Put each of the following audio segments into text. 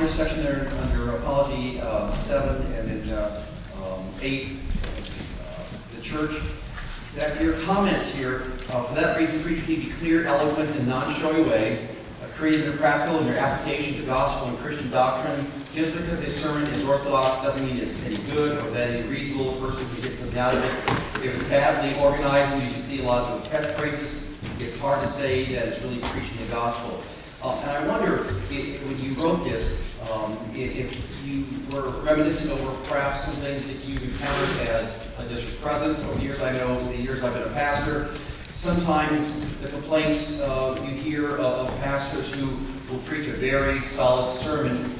first section there under Apology 7 and in 8, the church, that your comments here, for that reason, preachers need to be clear, eloquent, and non-showy way, creative and practical in their application to gospel and Christian doctrine. Just because a sermon is orthodox doesn't mean it's any good or that any reasonable person who gets something out of it. If it's badly organized and uses theological catchphrases, it's hard to say that it's really preaching the gospel. And I wonder, when you wrote this, if you were reminiscing over perhaps some things that you've encountered as a district president over the years. I know the years I've been a pastor, sometimes the complaints you hear of pastors who will preach a very solid sermon,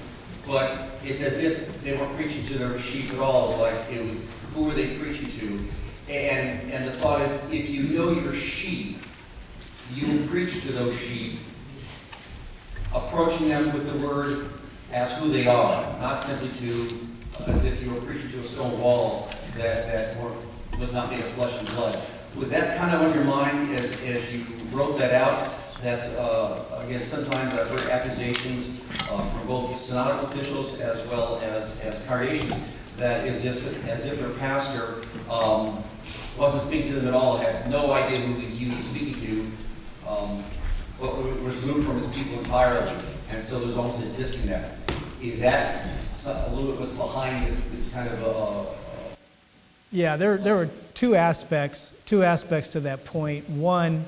but it's as if they weren't preaching to their sheep at all. It's like it was, who were they preaching to? And the thought is, if you know your sheep, you will preach to those sheep, approaching them with the word as who they are, not simply as if you were preaching to a stone wall that was not made of flesh and blood. Was that kind of on your mind as you wrote that out? That, again, sometimes I've heard accusations from both synodical officials as well as congregations that it's just as if their pastor wasn't speaking to them at all, had no idea who he was speaking to, but was removed from his people entirely, and so there's almost a disconnect. Is that a little bit what's behind this kind of Yeah, there were two aspects to that point. One,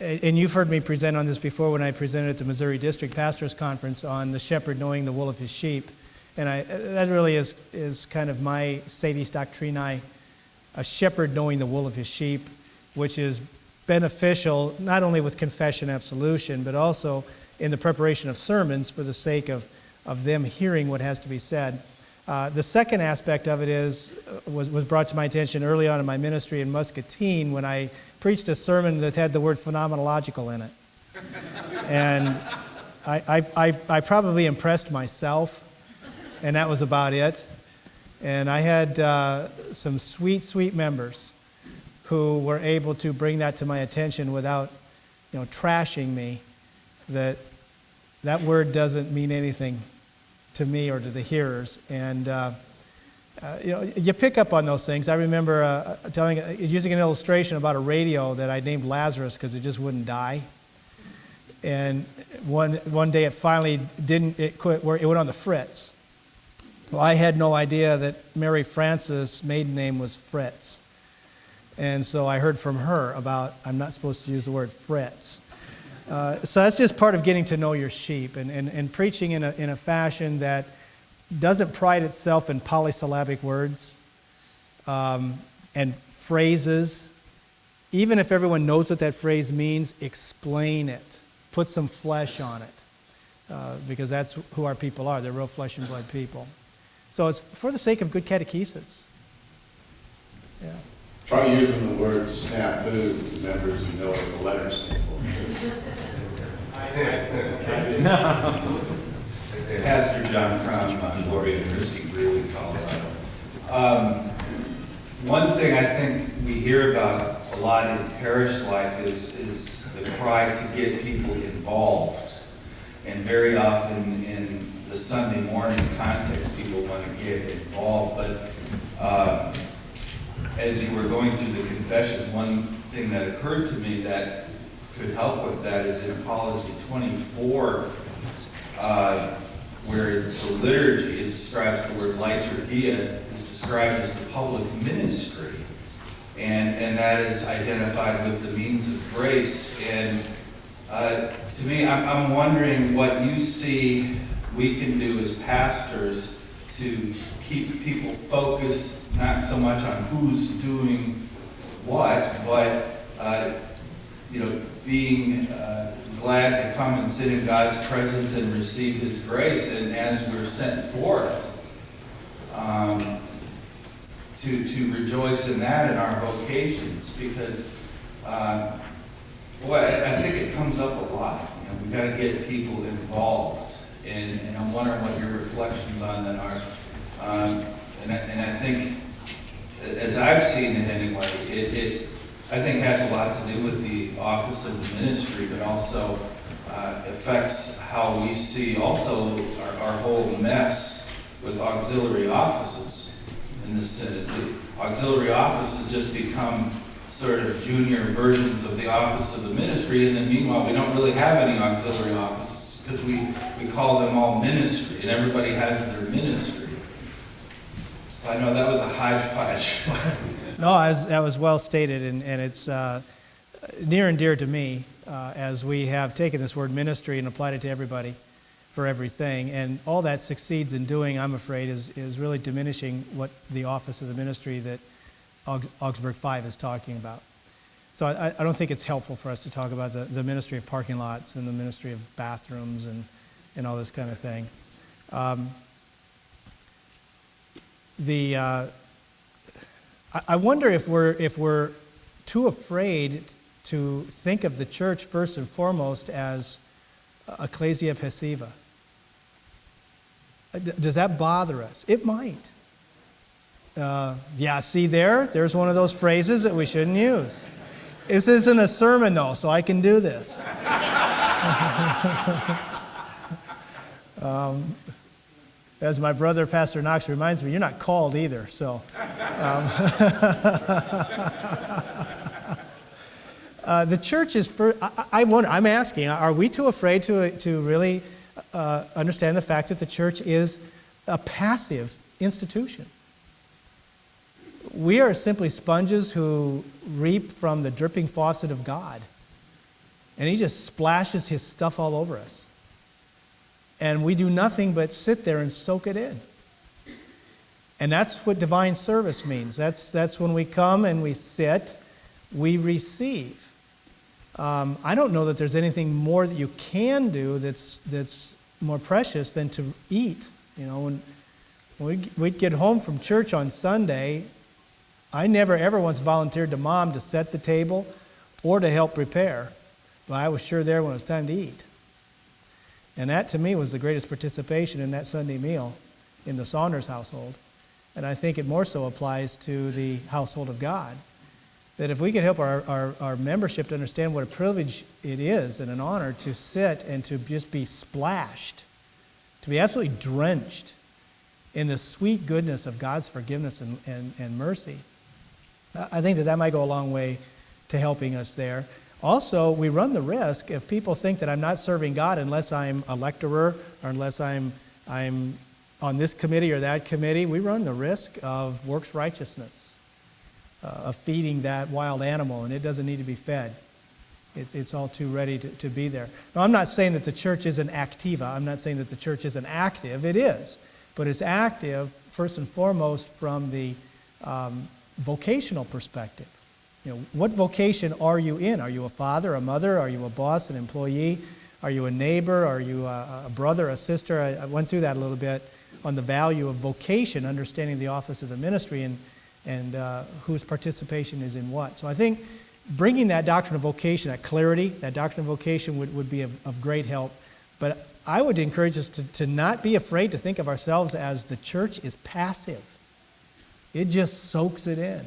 and you've heard me present on this before when I presented at the Missouri District Pastors Conference on the shepherd knowing the wool of his sheep, and that really is kind of my Sedis Doctrinae, a shepherd knowing the wool of his sheep, which is beneficial not only with confession absolution, but also in the preparation of sermons for the sake of them hearing what has to be said. The second aspect of it was brought to my attention early on in my ministry in Muscatine when I preached a sermon that had the word phenomenological in it. And I probably impressed myself, and that was about it. And I had some sweet members who were able to bring that to my attention without, trashing me, that word doesn't mean anything to me or to the hearers. And you pick up on those things. I remember using an illustration about a radio that I named Lazarus because it just wouldn't die. And one day it finally it went on the fritz. Well, I had no idea that Mary Frances' maiden name was Fritz. And so I heard from her about, I'm not supposed to use the word Fritz. So that's just part of getting to know your sheep and preaching in a fashion that doesn't pride itself in polysyllabic words and phrases. Even if everyone knows what that phrase means, explain it. Put some flesh on it. Because that's who our people are. They're real flesh and blood people. So it's for the sake of good catechesis. Yeah. Try using the word snafu, members who know what the letters stand for. Pastor John from Gloria Christi, Greeley, Colorado. One thing I think we hear about a lot in parish life is the cry to get people involved. And very often in the Sunday morning context, people want to get involved. But as you were going through the confessions, one thing that occurred to me that could help with that is in Apology 24, where the liturgy, it describes the word liturgia, is described as the public ministry. And that is identified with the means of grace. And to me, I'm wondering what you see we can do as pastors to keep people focused, not so much on who's doing what, but being glad to come and sit in God's presence and receive His grace, and as we're sent forth, to rejoice in that in our vocations, because I think it comes up a lot. We've got to get people involved, and I'm wondering what your reflections on that are. And I think, as I've seen it anyway, it I think has a lot to do with the office of the ministry, but also affects how we see also our whole mess with auxiliary offices in the synod. The auxiliary offices just become sort of junior versions of the office of the ministry, and then meanwhile we don't really have any auxiliary offices because we call them all ministry, and everybody has their ministry. So I know that was a hodgepodge. No, that was well stated, and it's near and dear to me as we have taken this word ministry and applied it to everybody for everything. And all that succeeds in doing, I'm afraid, is really diminishing what the office of the ministry that Augsburg 5 is talking about. So I don't think it's helpful for us to talk about the ministry of parking lots and the ministry of bathrooms and all this kind of thing. I wonder if we're too afraid to think of the church first and foremost as ecclesia passiva. Does that bother us? It might. Yeah, see there's one of those phrases that we shouldn't use. This isn't a sermon though, so I can do this. As my brother, Pastor Knox, reminds me, you're not called either, so. The church is, I'm asking, are we too afraid to really understand the fact that the church is a passive institution? We are simply sponges who reap from the dripping faucet of God. And He just splashes His stuff all over us. And we do nothing but sit there and soak it in. And that's what divine service means. That's when we come and we sit, we receive. I don't know that there's anything more that you can do that's more precious than to eat. You know, when we'd get home from church on Sunday, I never ever once volunteered to Mom to set the table or to help prepare. But I was sure there when it was time to eat. And that to me was the greatest participation in that Sunday meal in the Saunders household. And I think it more so applies to the household of God. That if we could help our membership to understand what a privilege it is and an honor to sit and to just be splashed, to be absolutely drenched in the sweet goodness of God's forgiveness and mercy, I think that might go a long way to helping us there. Also, we run the risk if people think that I'm not serving God unless I'm a lecturer or unless I'm on this committee or that committee, we run the risk of works righteousness, of feeding that wild animal, and it doesn't need to be fed. It's all too ready to be there. Now, I'm not saying that the church isn't activa. I'm not saying that the church isn't active. It is. But it's active, first and foremost, from the vocational perspective. You know, what vocation are you in? Are you a father, a mother? Are you a boss, an employee? Are you a neighbor? Are you a brother, a sister? I went through that a little bit on the value of vocation, understanding the office of the ministry and whose participation is in what. So I think bringing that doctrine of vocation, that clarity, that doctrine of vocation would be of great help. But I would encourage us to not be afraid to think of ourselves as the church is passive. It just soaks it in.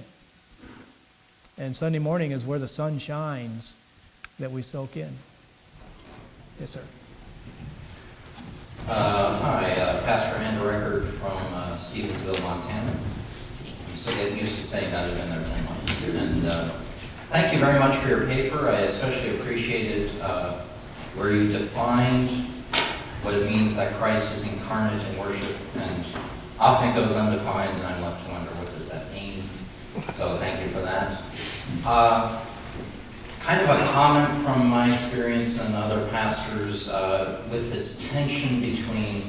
And Sunday morning is where the sun shines that we soak in. Yes, sir. Hi, Pastor Andrew Eckert from Stevensville, Montana. I'm still getting used to saying that. I've been there 10 months. And thank you very much for your paper. I especially appreciated where you defined what it means that Christ is incarnate in worship. And often it goes undefined, and I'm left to wonder, what does that mean? So thank you for that. Kind of a comment from my experience and other pastors with this tension between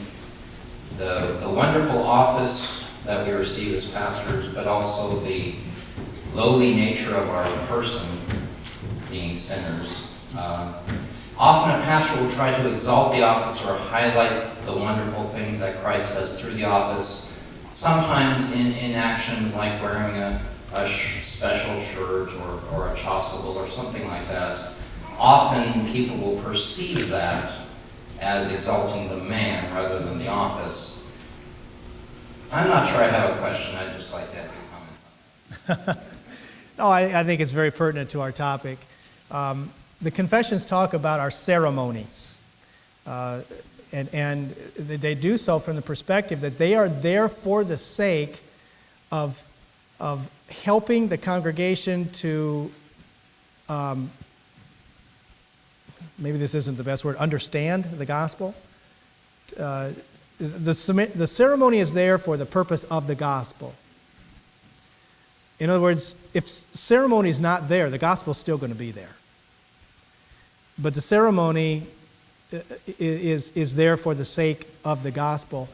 the wonderful office that we receive as pastors, but also the lowly nature of our person, being sinners. Often a pastor will try to exalt the office or highlight the wonderful things that Christ does through the office, sometimes in actions like wearing a special shirt or a chasuble or something like that. Often people will perceive that as exalting the man rather than the office. I'm not sure I have a question. I'd just like to have your comment. No, I think it's very pertinent to our topic. the confessions talk about our ceremonies. And they do so from the perspective that they are there for the sake of helping the congregation to, maybe this isn't the best word, understand the gospel. The ceremony is there for the purpose of the gospel. In other words, if ceremony is not there, the gospel is still going to be there. But the ceremony is there for the sake of the gospel.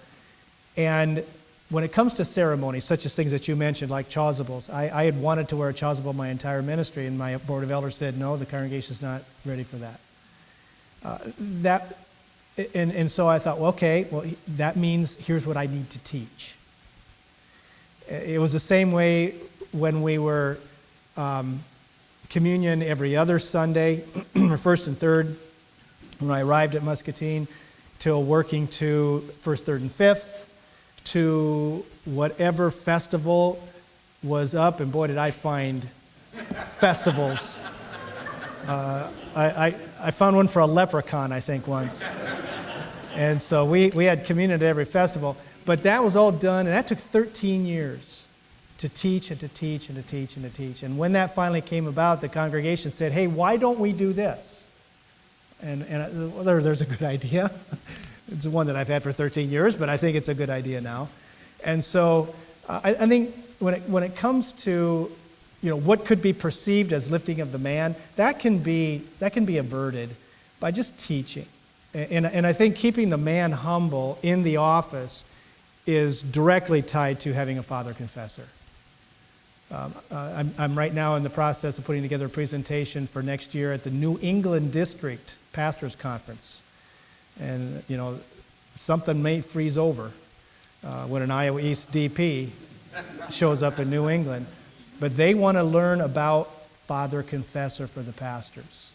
And when it comes to ceremonies, such as things that you mentioned, like chasubles, I had wanted to wear a chasuble my entire ministry, and my board of elders said, no, the congregation's not ready for that. And so I thought, well, okay, well, that means here's what I need to teach. It was the same way when we were communion every other Sunday, first and third, when I arrived at Muscatine, till working to first, third, and fifth, to whatever festival was up, and boy, did I find festivals. I found one for a leprechaun, I think, once. And so we had communion at every festival. But that was all done, and that took 13 years to teach and to teach and to teach and to teach. And when that finally came about, the congregation said, hey, why don't we do this? And well, there's a good idea. It's one that I've had for 13 years, but I think it's a good idea now. And so I think when it comes to what could be perceived as lifting of the man, that can be averted by just teaching. And I think keeping the man humble in the office is directly tied to having a father confessor. I'm right now in the process of putting together a presentation for next year at the New England District Pastors Conference. And, something may freeze over when an Iowa East DP shows up in New England. But they want to learn about father confessor for the pastors.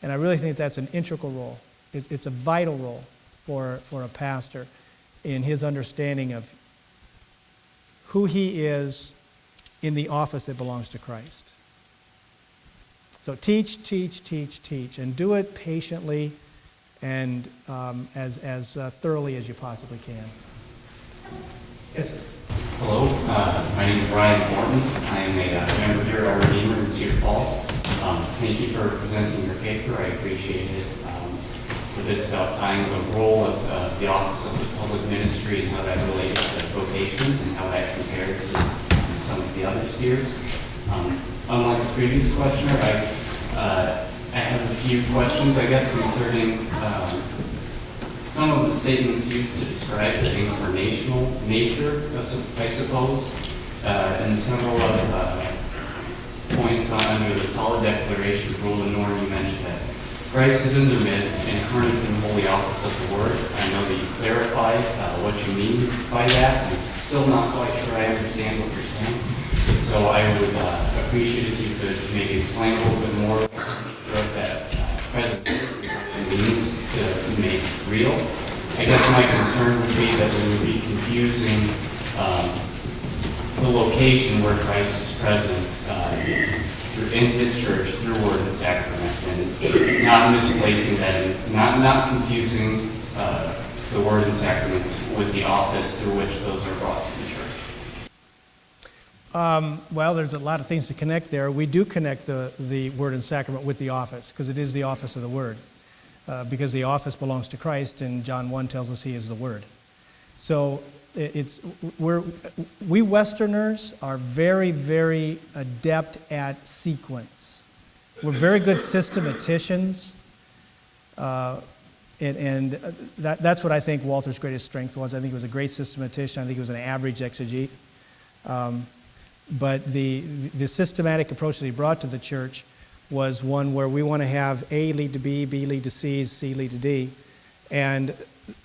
And I really think that's an integral role. It's a vital role for a pastor in his understanding of who he is in the office that belongs to Christ. So teach, teach, teach, teach, and do it patiently and as thoroughly as you possibly can. Yes, sir. Hello, my name is Ryan Morton. I am a member here at our Redeemer in Cedar Falls. Thank you for presenting your paper. I appreciate it. It's about tying the role of the office of the public ministry and how that relates to vocation and how that compares to some of the other spheres. Unlike the previous questioner, I have a few questions, I guess, concerning some of the statements used to describe the incarnational nature, I suppose, and several of points under the solid declaration rule and norm. You mentioned that Christ is in the midst, incarnate in the holy office of the Word. I know that you clarified what you mean by that. I'm still not quite sure I understand what you're saying. So I would appreciate if you could maybe explain a little bit more of that present and means to make real. I guess my concern would be that we would be confusing the location where Christ is present in His church through word and sacrament, and not misplacing that, and not confusing the word and sacraments with the office through which those are brought to the church. Well, there's a lot of things to connect there. We do connect the word and sacrament with the office, because it is the office of the word. Because the office belongs to Christ, and John 1 tells us He is the Word. So we Westerners are very, very adept at sequence. We're very good systematicians, and that's what I think Walter's greatest strength was. I think he was a great systematician. I think he was an average exegete. But the systematic approach that he brought to the church was one where we want to have A lead to B lead to C lead to D. And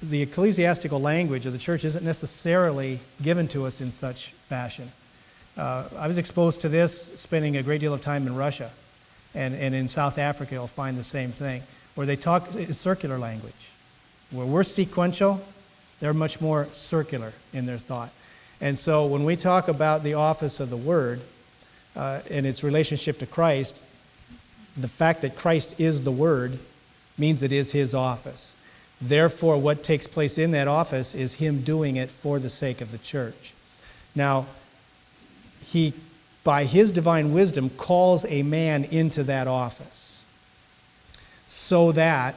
the ecclesiastical language of the church isn't necessarily given to us in such fashion. I was exposed to this spending a great deal of time in Russia. And in South Africa, you'll find the same thing, where they talk circular language. Where we're sequential, they're much more circular in their thought. And so when we talk about the office of the Word and its relationship to Christ, The fact that Christ is the Word means it is his office. Therefore, what takes place in that office is him doing it for the sake of the church. Now, he, by his divine wisdom, calls a man into that office so that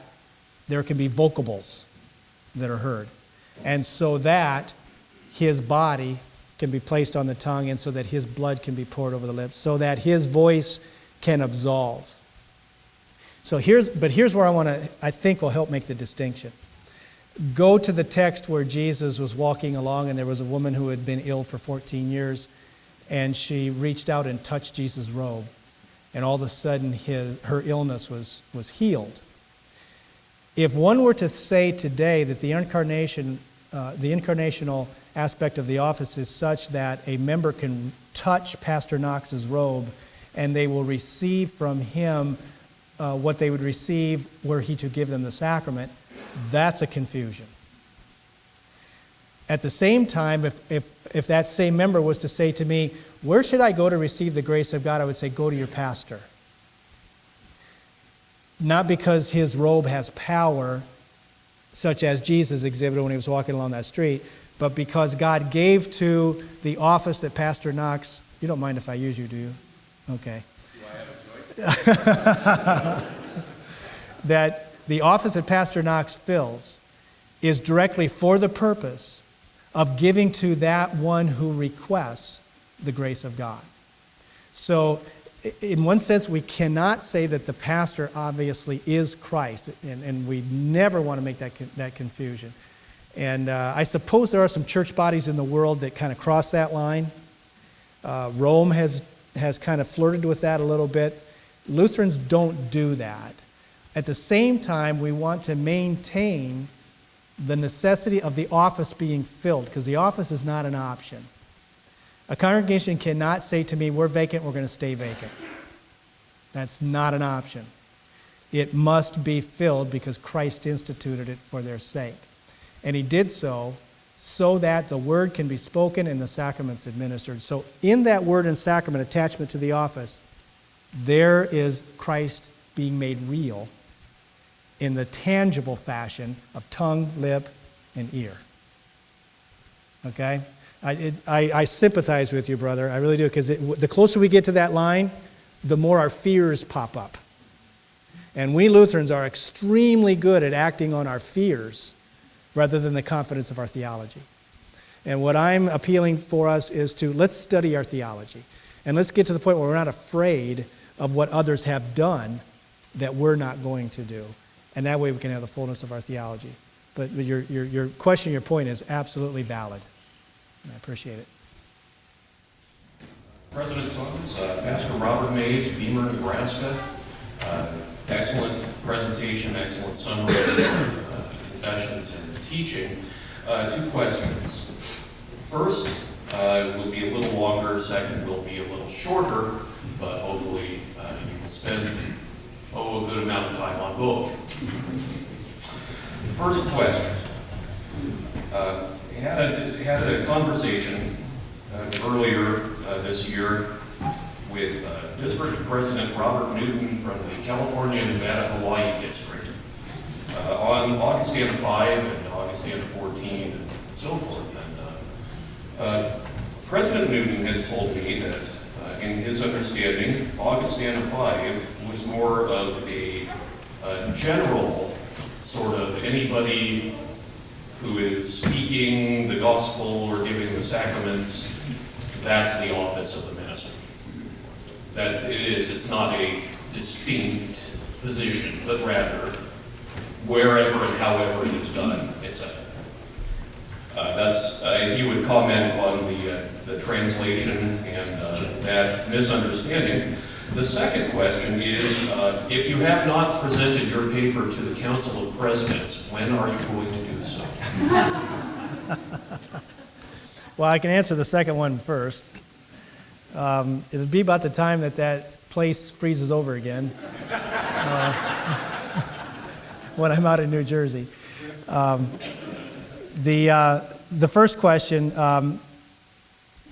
there can be vocables that are heard, and so that his body can be placed on the tongue, and so that his blood can be poured over the lips, so that his voice can absolve. So here's where I think will help make the distinction. Go to the text where Jesus was walking along, and there was a woman who had been ill for 14 years, and she reached out and touched Jesus' robe, and all of a sudden her illness was healed. If one were to say today that the incarnational aspect of the office is such that a member can touch Pastor Knox's robe and they will receive from him what they would receive were he to give them the sacrament, that's a confusion. At the same time, if that same member was to say to me, where should I go to receive the grace of God? I would say, go to your pastor. Not because his robe has power, such as Jesus exhibited when he was walking along that street, but because God gave to the office that Pastor Knox, you don't mind if I use you, do you? Okay. Do I have a choice? That the office that Pastor Knox fills is directly for the purpose of giving to that one who requests the grace of God. So, in one sense, we cannot say that the pastor obviously is Christ, and we never want to make that confusion. And I suppose there are some church bodies in the world that kind of cross that line. Rome has kind of flirted with that a little bit. Lutherans don't do that. At the same time, we want to maintain the necessity of the office being filled, because the office is not an option. A congregation cannot say to me, we're vacant, we're going to stay vacant. That's not an option. It must be filled because Christ instituted it for their sake. And he did so that the word can be spoken and the sacraments administered. So in that word and sacrament attachment to the office, there is Christ being made real in the tangible fashion of tongue, lip, and ear. Okay? I sympathize with you, brother. I really do, because the closer we get to that line, the more our fears pop up. And we Lutherans are extremely good at acting on our fears rather than the confidence of our theology. And what I'm appealing for us is let's study our theology. And let's get to the point where we're not afraid of what others have done that we're not going to do. And that way we can have the fullness of our theology. But your question, your point is absolutely valid. I appreciate it. President Saunders, Pastor Robert Mays, Beamer, Nebraska. Excellent presentation, excellent summary of confessions and teaching. Two questions. First will be a little longer, second will be a little shorter, but hopefully you will spend a good amount of time on both. The first question. Had a conversation earlier this year with District President Robert Newton from the California, Nevada, Hawaii District on Augustana 5 and Augustana 14 and so forth. And President Newton had told me that in his understanding, Augustana 5 was more of a general sort of anybody who is speaking the gospel or giving the sacraments, that's the office of the ministry. That it's not a distinct position, but rather wherever and however it is done, etc. That's, if you would comment on the translation and that misunderstanding. The second question is, if you have not presented your paper to the Council of Presidents, when are you going to do so? Well, I can answer the second one first. It'll be about the time that place freezes over again when I'm out in New Jersey. The first question,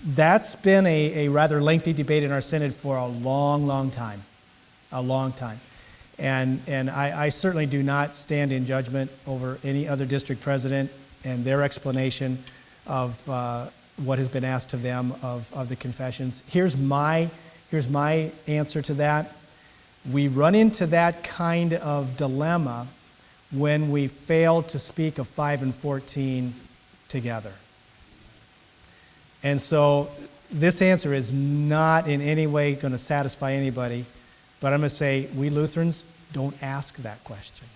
that's been a rather lengthy debate in our synod for a long, long time. a long time. And I certainly do not stand in judgment over any other district president and their explanation of what has been asked of them of the confessions. Here's my answer to that. We run into that kind of dilemma when we fail to speak of 5 and 14 together. And so this answer is not in any way going to satisfy anybody, but I'm going to say we Lutherans don't ask that question.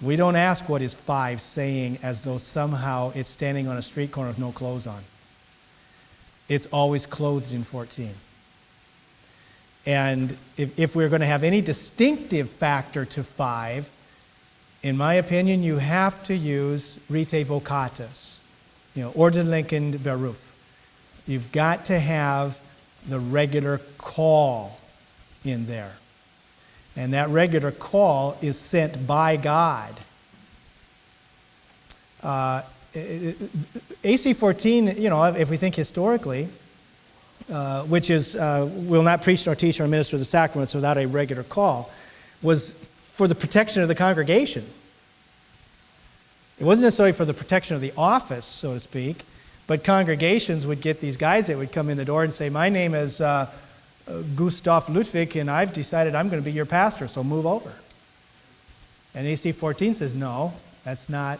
We don't ask what is 5 saying as though somehow it's standing on a street corner with no clothes on. It's always clothed in 14. And if we're going to have any distinctive factor to 5, in my opinion, you have to use rite vocatus, ordentlichen Beruf. You've got to have the regular call in there. And that regular call is sent by God. AC 14, if we think historically, which is, will not preach nor teach nor minister the sacraments without a regular call, was for the protection of the congregation. It wasn't necessarily for the protection of the office, so to speak, but congregations would get these guys that would come in the door and say, my name is Gustav Ludwig, and I've decided I'm going to be your pastor, so move over. And AC 14 says, no, that's not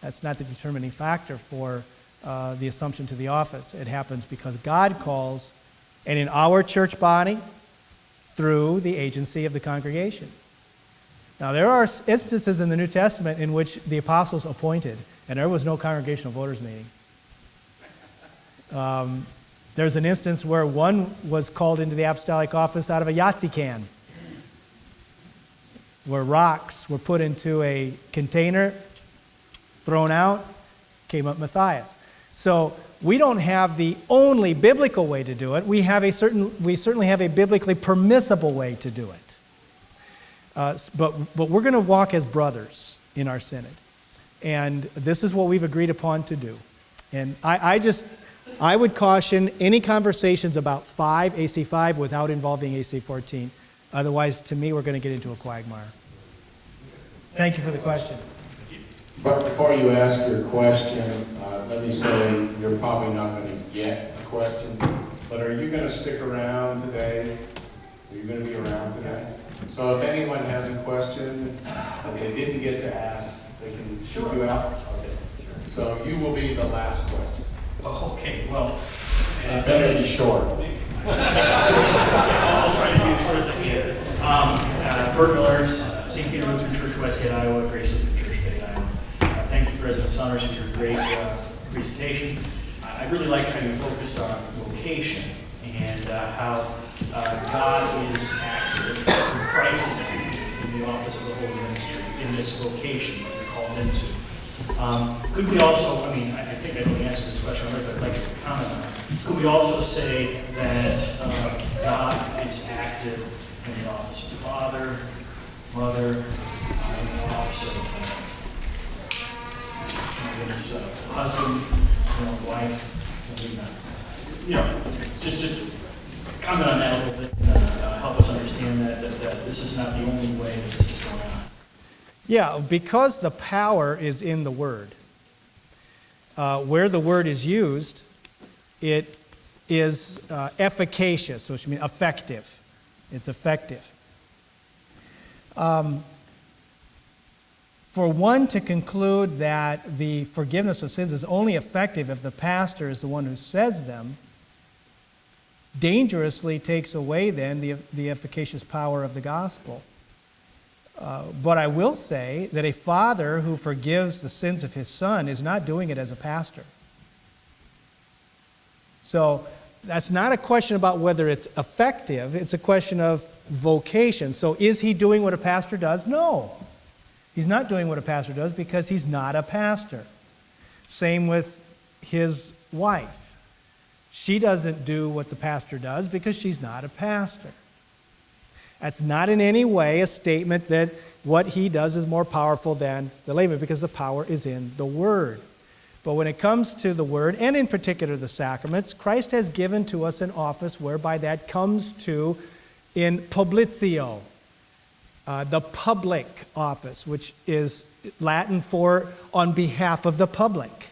the determining factor for the assumption to the office. It happens because God calls, and in our church body, through the agency of the congregation. Now, there are instances in the New Testament in which the apostles appointed, and there was no congregational voters meeting. There's an instance where one was called into the apostolic office out of a Yahtzee can, where rocks were put into a container, thrown out, came up Matthias. So we don't have the only biblical way to do it. We certainly have a biblically permissible way to do it. But we're going to walk as brothers in our synod. And this is what we've agreed upon to do. And I would caution any conversations about AC 5 without involving AC 14. Otherwise, to me, we're going to get into a quagmire. Thank you for the question. But before you ask your question, let me say you're probably not going to get a question, but are you going to stick around today? Are you going to be around today? So if anyone has a question that they didn't get to ask, they can shoot you out. Okay. So you will be the last question. Okay, well. And it better be short. I'll try to be as short as I can. Bert Millers, St. Peter Lutheran Church, Westgate, Iowa, Grace Lutheran Church, Fayette, Iowa. Thank you, President Saunders, for your great presentation. I really like how you focused on vocation and how God is active, Christ is active in the office of the Holy Ministry, in this vocation that we're called into. Could we also, I think I don't answer this question already, but I'd like you to comment on it. Could we also say that God is active in the office of father, mother, in the office of husband, wife, just comment on that a little bit, help us understand that this is not the only way that this is going on. Yeah, because the power is in the Word. Where the Word is used, it is efficacious, which means effective. It's effective. For one to conclude that the forgiveness of sins is only effective if the pastor is the one who says them, dangerously takes away then the efficacious power of the gospel. But I will say that a father who forgives the sins of his son is not doing it as a pastor. So that's not a question about whether it's effective, it's a question of vocation. So is he doing what a pastor does? No. He's not doing what a pastor does because he's not a pastor. Same with his wife. She doesn't do what the pastor does because she's not a pastor. That's not in any way a statement that what he does is more powerful than the layman, because the power is in the Word. But when it comes to the Word, and in particular the sacraments, Christ has given to us an office whereby that comes to in publicio, the public office, which is Latin for on behalf of the public.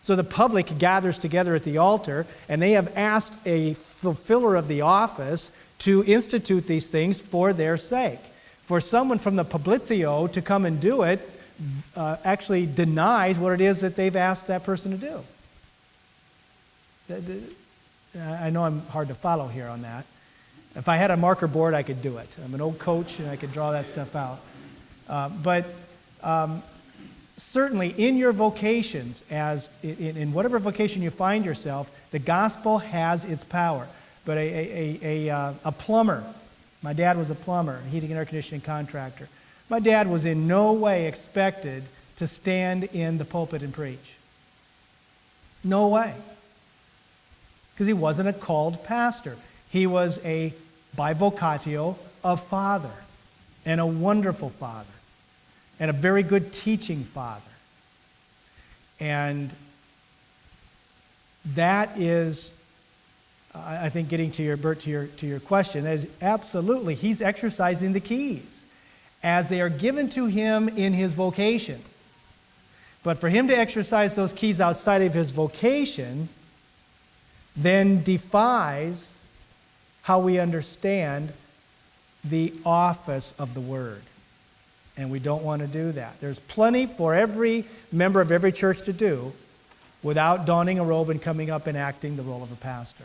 So the public gathers together at the altar, and they have asked a fulfiller of the office to institute these things for their sake. For someone from the publicio to come and do it actually denies what it is that they've asked that person to do. I know I'm hard to follow here on that. If I had a marker board, I could do it. I'm an old coach, and I could draw that stuff out. But certainly in your vocations, as in whatever vocation you find yourself, the gospel has its power. But a plumber, my dad was a plumber, heating and air conditioning contractor. My dad was in no way expected to stand in the pulpit and preach. No way. Because he wasn't a called pastor. He was a bivocatio of father, and a wonderful father, and a very good teaching father. And that is, I think, getting to your question, is absolutely, he's exercising the keys as they are given to him in his vocation. But for him to exercise those keys outside of his vocation then defies how we understand the office of the Word. And we don't want to do that. There's plenty for every member of every church to do without donning a robe and coming up and acting the role of a pastor.